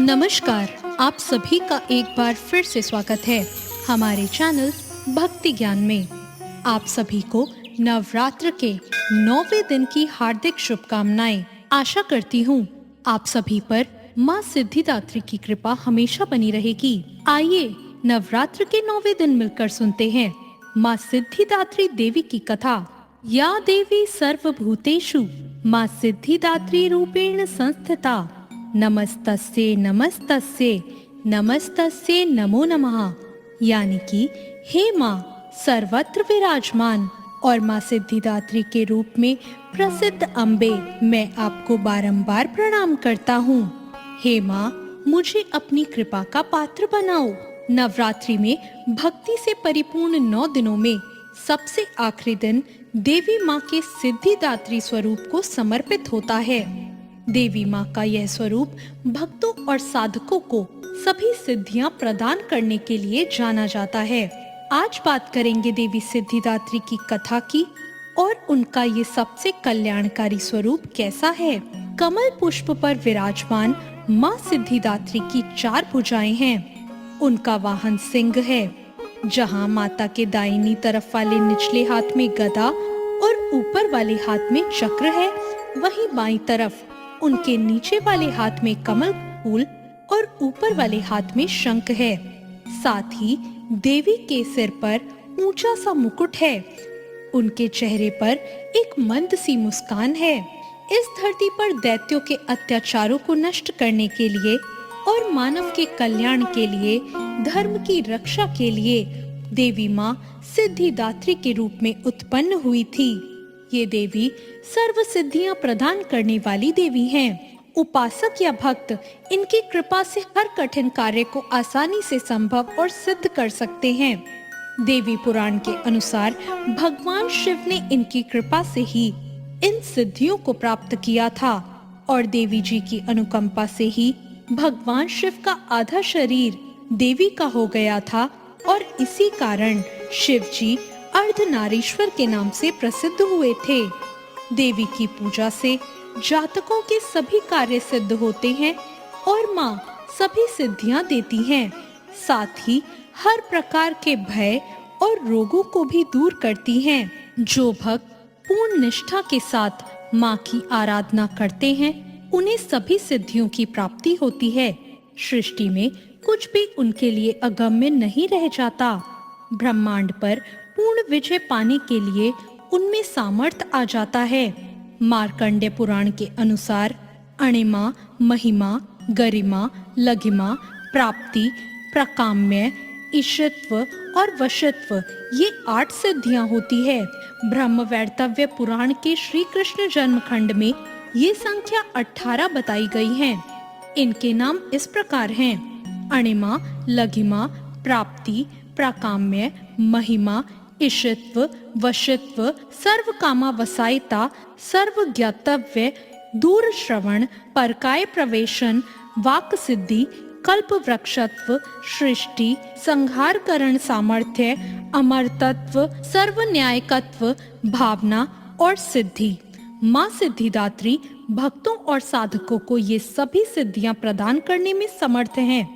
नमस्कार, आप सभी का एक बार फिर से स्वागत है हमारे चैनल भक्ति ज्ञान में। आप सभी को नवरात्र के 9वें दिन की हार्दिक शुभकामनाएं। आशा करती हूँ आप सभी पर माँ सिद्धिदात्री की कृपा हमेशा बनी रहेगी। आइए नवरात्र के 9वें दिन मिलकर सुनते हैं माँ सिद्धिदात्री देवी की कथा। या देवी सर्वभूतेषु माँ सिद्धिदात्री रूपेण संस्थिता, नमस्तस्ये नमस्तस्ये नमस्तस्ये नमो नमः। यानी कि हे माँ सर्वत्र विराजमान और माँ सिद्धिदात्री के रूप में प्रसिद्ध अम्बे, मैं आपको बारंबार प्रणाम करता हूँ। हे माँ मुझे अपनी कृपा का पात्र बनाओ। नवरात्रि में भक्ति से परिपूर्ण 9 दिनों में सबसे आखिरी दिन देवी माँ के सिद्धिदात्री स्वरूप को समर्पित होता है। देवी माँ का यह स्वरूप भक्तों और साधकों को सभी सिद्धियां प्रदान करने के लिए जाना जाता है। आज बात करेंगे देवी सिद्धिदात्री की कथा की और उनका ये सबसे कल्याणकारी स्वरूप कैसा है। कमल पुष्प पर विराजमान माँ सिद्धिदात्री की 4 भुजाएं हैं। उनका वाहन सिंह है। जहाँ माता के दाहिनी तरफ वाले निचले हाथ में गदा और ऊपर वाले हाथ में चक्र है, वहीं बाईं तरफ उनके नीचे वाले हाथ में कमल फूल और ऊपर वाले हाथ में शंख है। साथ ही देवी के सिर पर ऊंचा सा मुकुट है। उनके चेहरे पर एक मंद सी मुस्कान है। इस धरती पर दैत्यों के अत्याचारों को नष्ट करने के लिए और मानव के कल्याण के लिए, धर्म की रक्षा के लिए देवी माँ सिद्धिदात्री के रूप में उत्पन्न हुई थी। ये देवी सर्व सिद्धियां प्रदान करने वाली देवी हैं। उपासक या भक्त इनकी कृपा से हर कठिन कार्य को आसानी से संभव और सिद्ध कर सकते हैं। देवी पुराण के अनुसार भगवान शिव ने इनकी कृपा से ही इन सिद्धियों को प्राप्त किया था और देवी जी की अनुकंपा से ही भगवान शिव का आधा शरीर देवी का हो गया था और इसी कारण शिव जी अर्धनारीश्वर के नाम से प्रसिद्ध हुए थे। देवी की पूजा से जातकों के सभी कार्य सिद्ध होते हैं और माँ सभी सिद्धियां देती हैं। साथ ही हर प्रकार के भय और रोगों को भी दूर करती हैं। जो भक्त पूर्ण निष्ठा के साथ माँ की आराधना करते हैं, उन्हें सभी सिद्धियों की प्राप्ति होती है। सृष्टि में कुछ भी उनके लिए अगम्य नहीं रह जाता। ब्रह्मांड पर पूर्ण विजय पाने के लिए उनमें सामर्थ्य आ जाता है। मार्कंडेय पुराण के अनुसार अणिमा, महिमा, गरिमा, लघिमा, प्राप्ति, प्रकाम्य, ईशत्व और वशत्व, ये 8 सिद्धियां होती है। ब्रह्म वैवर्तव्य पुराण के श्री कृष्ण जन्म खंड में ये संख्या 18 बताई गई है। इनके नाम इस प्रकार हैं: अणिमा, लघिमा, प्राप्ति, प्राकाम्य, महिमा, ईशत्व, वशत्व, सर्व कामा वसायिता, सर्व ज्ञातव्य, दूर श्रवण, परकाय प्रवेशन, वाक सिद्धि, कल्प वृक्षत्व, सृष्टि, संहार करण सामर्थ्य, अमरतत्व, सर्व न्यायकत्व, भावना और सिद्धि। माँ सिद्धिदात्री भक्तों और साधकों को ये सभी सिद्धियां प्रदान करने में समर्थ हैं।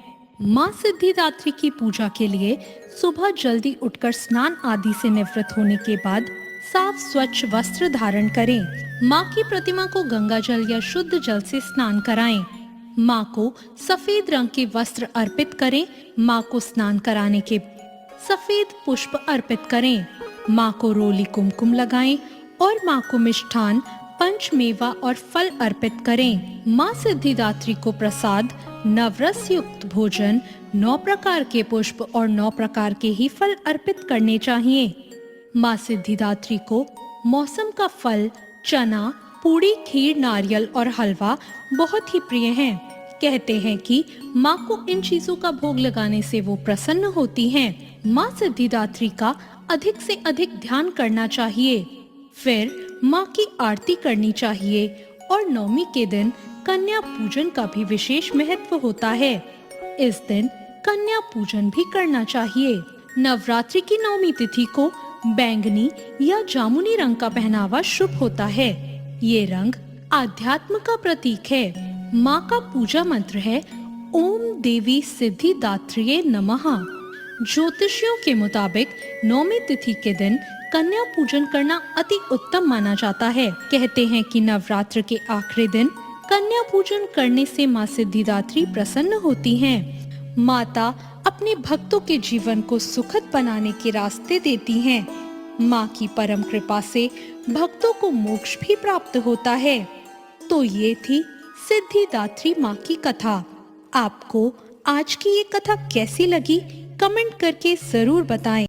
माँ सिद्धिदात्री की पूजा के लिए सुबह जल्दी उठकर स्नान आदि से निवृत्त होने के बाद साफ स्वच्छ वस्त्र धारण करें। माँ की प्रतिमा को गंगा जल या शुद्ध जल से स्नान कराएं। माँ को सफेद रंग के वस्त्र अर्पित करें। माँ को स्नान कराने के सफेद पुष्प अर्पित करें। माँ को रोली कुमकुम लगाएं और माँ को मिष्ठान, पंचमेवा और फल अर्पित करें। माँ सिद्धिदात्री को प्रसाद, नवरस युक्त भोजन, 9 प्रकार के पुष्प और 9 प्रकार के ही फल अर्पित करने चाहिए। माँ सिद्धिदात्री को मौसम का फल, चना, पूड़ी, खीर, नारियल और हलवा बहुत ही प्रिय हैं। कहते हैं कि माँ को इन चीजों का भोग लगाने से वो प्रसन्न होती हैं। माँ सिद्धिदात्री का अधिक से अधिक ध्यान करना चाहिए। फिर माँ की आरती करनी चाहिए और नवमी के दिन कन्या पूजन का भी विशेष महत्व होता है। इस दिन कन्या पूजन भी करना चाहिए। नवरात्रि की 9वीं तिथि को बैंगनी या जामुनी रंग का पहनावा शुभ होता है। ये रंग आध्यात्म का प्रतीक है। माँ का पूजा मंत्र है ओम देवी सिद्धिदात्रिये नमः। ज्योतिषियों के मुताबिक नौमी तिथि के दिन कन्या पूजन करना अति उत्तम माना जाता है। कहते हैं कि नवरात्र के आखिरी दिन कन्या पूजन करने से माँ सिद्धिदात्री प्रसन्न होती हैं। माता अपने भक्तों के जीवन को सुखद बनाने के रास्ते देती हैं। माँ की परम कृपा से भक्तों को मोक्ष भी प्राप्त होता है। तो ये थी सिद्धिदात्री माँ की कथा। आपको आज की ये कथा कैसी लगी, कमेंट करके जरूर बताएं।